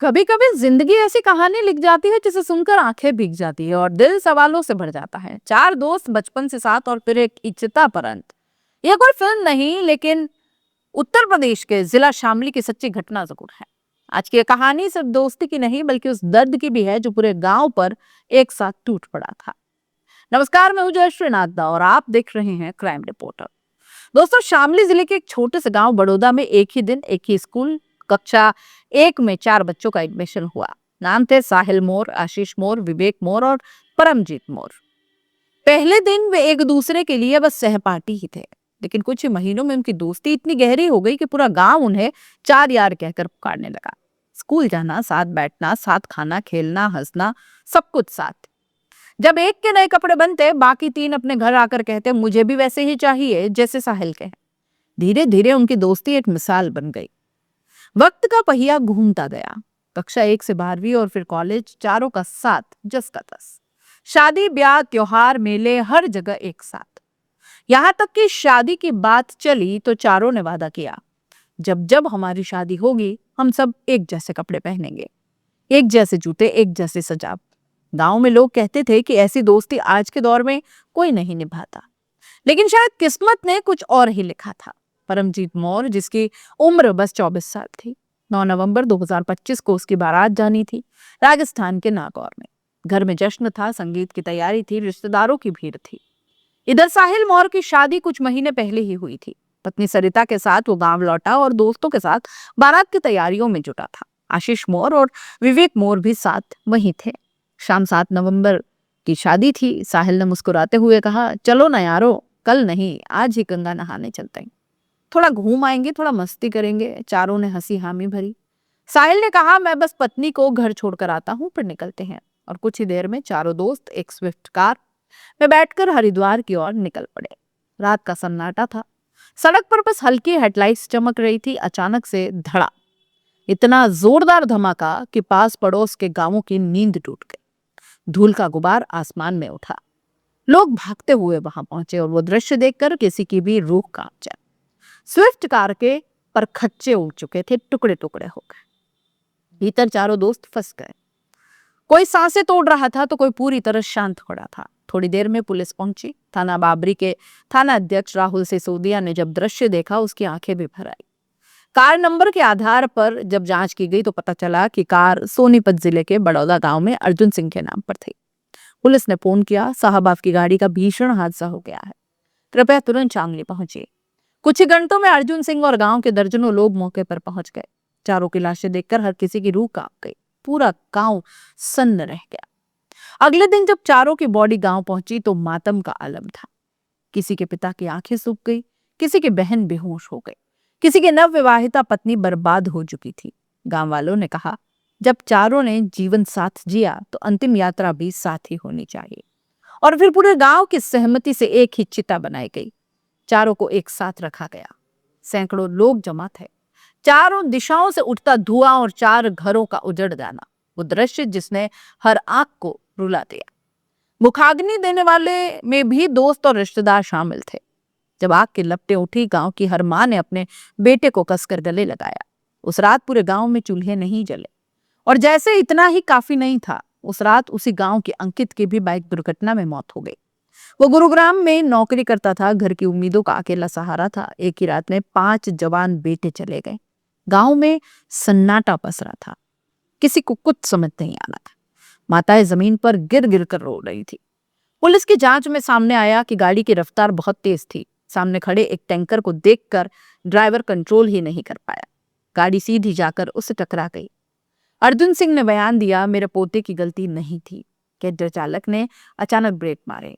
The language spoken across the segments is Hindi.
कभी कभी जिंदगी ऐसी कहानी लिख जाती है जिसे सुनकर आंखें भीग जाती है और दिल सवालों से भर जाता है। चार दोस्त बचपन से साथ और फिर एक इच्छिता पर अंत। यह कोई फिल्म नहीं, लेकिन उत्तर प्रदेश के जिला शामली की सच्ची घटना जरूर है। आज की ये कहानी सिर्फ दोस्ती की नहीं बल्कि उस दर्द की भी है जो पूरे गांव पर एक साथ टूट पड़ा था। नमस्कार, मैं हूं जयश्री नागदा और आप देख रहे हैं क्राइम रिपोर्टर। दोस्तों, शामली जिले के एक छोटे से गांव बड़ौदा में एक ही दिन एक ही स्कूल कक्षा एक में चार बच्चों का एडमिशन हुआ। नाम थे साहिल मोर, आशीष मोर, विवेक मोर और परमजीत मोर। पहले दिन वे एक दूसरे के लिए बस सहपाठी ही थे, लेकिन कुछ ही महीनों में उनकी दोस्ती इतनी गहरी हो गई कि पूरा गांव उन्हें चार यार कहकर पुकारने लगा। स्कूल जाना, साथ बैठना, साथ खाना, खेलना, हंसना, सब कुछ साथ। जब एक के नए कपड़े बनते, बाकी तीन अपने घर आकर कहते मुझे भी वैसे ही चाहिए जैसे साहिल के हैं। धीरे धीरे उनकी दोस्ती एक मिसाल बन गई। वक्त का पहिया घूमता गया। कक्षा एक से 12वीं और फिर कॉलेज, चारों का साथ जस का तस। शादी, ब्याह, त्योहार, मेले, हर जगह एक साथ। यहाँ तक कि शादी की बात चली तो चारों ने वादा किया, जब जब हमारी शादी होगी हम सब एक जैसे कपड़े पहनेंगे, एक जैसे जूते, एक जैसे सजावट। गांव में लोग कहते थे कि ऐसी दोस्ती आज के दौर में कोई नहीं निभाता, लेकिन शायद किस्मत ने कुछ और ही लिखा था। परमजीत मौर्य, जिसकी उम्र बस 24 साल थी, 9 नवंबर 2025 को उसकी बारात जानी थी राजस्थान के नागौर में। घर में जश्न था, संगीत की तैयारी थी, रिश्तेदारों की भीड़ थी। इधर साहिल मौर्य की शादी कुछ महीने पहले ही हुई थी। पत्नी सरिता के साथ वो गांव लौटा और दोस्तों के साथ बारात की तैयारियों में जुटा था। आशीष मौर्य और विवेक मौर्य भी साथ वहीं थे। शाम 7 नवंबर की शादी थी। साहिल ने मुस्कुराते हुए कहा, चलो ना यारो, कल नहीं आज ही गंगा नहाने चलते हैं, थोड़ा घूम आएंगे, थोड़ा मस्ती करेंगे। चारों ने हंसी हामी भरी। साहिल ने कहा, मैं बस पत्नी को घर छोड़कर आता हूँ, फिर निकलते हैं। और कुछ ही देर में चारों दोस्त एक स्विफ्ट कार में बैठकर हरिद्वार की ओर निकल पड़े। रात का सन्नाटा था। सड़क पर बस हल्की हेडलाइट्स चमक रही थी। अचानक से धड़ा, इतना जोरदार धमाका कि पास पड़ोस के गांवों की नींद टूट गई। धूल का गुबार आसमान में उठा। लोग भागते हुए वहां पहुंचे और वो दृश्य देखकर किसी की भी रूह कांप जाए। स्विफ्ट कार के परखच्चे उड़ चुके थे, टुकड़े टुकड़े हो गए। भीतर चारों दोस्त फंस गए। कोई सांसें तोड़ रहा था तो कोई पूरी तरह शांत खड़ा था। थोड़ी देर में पुलिस पहुंची। थाना बाबरी के थाना अध्यक्ष राहुल सिसोदिया ने जब दृश्य देखा, उसकी आंखें भी भर आई। कार नंबर के आधार पर जब जांच की गई तो पता चला कि कार सोनीपत जिले के बड़ौदा गांव में अर्जुन सिंह के नाम पर थी। पुलिस ने फोन किया, साहब आपकी गाड़ी का भीषण हादसा हो गया है, कृपया तुरंत शामली पहुंचिए। कुछ ही घंटों में अर्जुन सिंह और गांव के दर्जनों लोग मौके पर पहुंच गए। चारों की लाशें देखकर हर किसी की रूह कांप गई। पूरा गांव सन्न रह गया। अगले दिन जब चारों की बॉडी गांव पहुंची तो मातम का आलम था। किसी के पिता की आंखें सूख गई, किसी की बहन बेहोश हो गई, किसी की नवविवाहिता पत्नी बर्बाद हो चुकी थी। गांव वालों ने कहा, जब चारों ने जीवन साथ जिया तो अंतिम यात्रा भी साथ ही होनी चाहिए। और फिर पूरे गांव की सहमति से एक ही चिता बनाई गई। चारों को एक साथ रखा गया। सैकड़ों लोग जमा थे। चारों दिशाओं से उठता धुआं और चार घरों का उजड़ जाना, वो दृश्य जिसने हर आंख को रुला दिया। मुखाग्नि देने वाले में भी दोस्त और रिश्तेदार शामिल थे। जब आग की लपटें उठी, गांव की हर मां ने अपने बेटे को कसकर गले लगाया। उस रात पूरे गांव में चूल्हे नहीं जले। और जैसे इतना ही काफी नहीं था, उस रात उसी गांव के अंकित की भी बाइक दुर्घटना में मौत हो गई। वो गुरुग्राम में नौकरी करता था, घर की उम्मीदों का अकेला सहारा था। एक ही रात में 5 जवान बेटे चले गए। गांव में सन्नाटा पसरा था। किसी को कुछ समझ नहीं आना था। माताएं जमीन पर गिर गिर कर रो रही थी। पुलिस की जांच में सामने आया कि गाड़ी की रफ्तार बहुत तेज थी। सामने खड़े एक टैंकर को देखकर ड्राइवर कंट्रोल ही नहीं कर पाया। गाड़ी सीधी जाकर उससे टकरा गई। अर्जुन सिंह ने बयान दिया, मेरे पोते की गलती नहीं थी। कैंटर चालक ने अचानक ब्रेक मारे।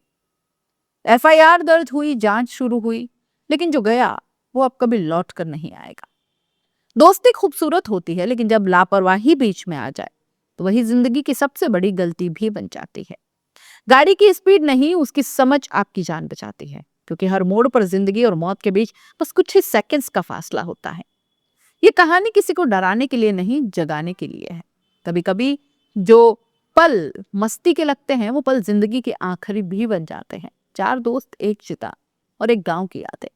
एफआईआर दर्ज हुई, जांच शुरू हुई, लेकिन जो गया वो अब कभी लौट कर नहीं आएगा। दोस्ती खूबसूरत होती है, लेकिन जब लापरवाही बीच में आ जाए तो वही जिंदगी की सबसे बड़ी गलती भी बन जाती है। गाड़ी की स्पीड नहीं, उसकी समझ आपकी जान बचाती है, क्योंकि हर मोड़ पर जिंदगी और मौत के बीच बस कुछ ही सेकंड्स का फासला होता है। ये कहानी किसी को डराने के लिए नहीं, जगाने के लिए है। कभी कभी जो पल मस्ती के लगते हैं वो पल जिंदगी के आखिरी भी बन जाते हैं। चार दोस्त, एक चिता और एक गांव की यादें,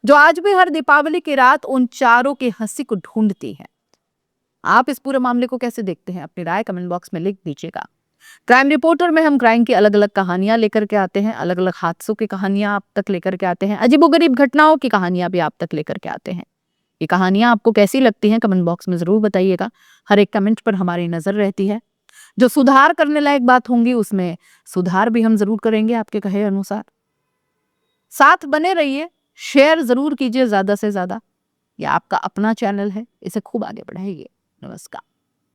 जो आज भी हर दीपावली की रात उन चारों की हंसी को ढूंढती है। आप इस पूरे मामले को कैसे देखते हैं? अपनी राय कमेंट बॉक्स में लिख दीजिएगा। क्राइम रिपोर्टर में हम क्राइम की अलग अलग कहानियां लेकर के आते हैं, अलग अलग हादसों की कहानियां आप तक लेकर के आते हैं, अजीबोगरीब घटनाओं की कहानियां भी आप तक लेकर के आते हैं। ये कहानियां आपको कैसी लगती हैं कमेंट बॉक्स में जरूर बताइएगा। हर एक कमेंट पर हमारी नजर रहती है। जो सुधार करने लायक बात होंगी उसमें सुधार भी हम जरूर करेंगे आपके कहे अनुसार। साथ बने रहिए, शेयर जरूर कीजिए ज्यादा से ज्यादा। यह आपका अपना चैनल है, इसे खूब आगे बढ़ाइए। नमस्कार।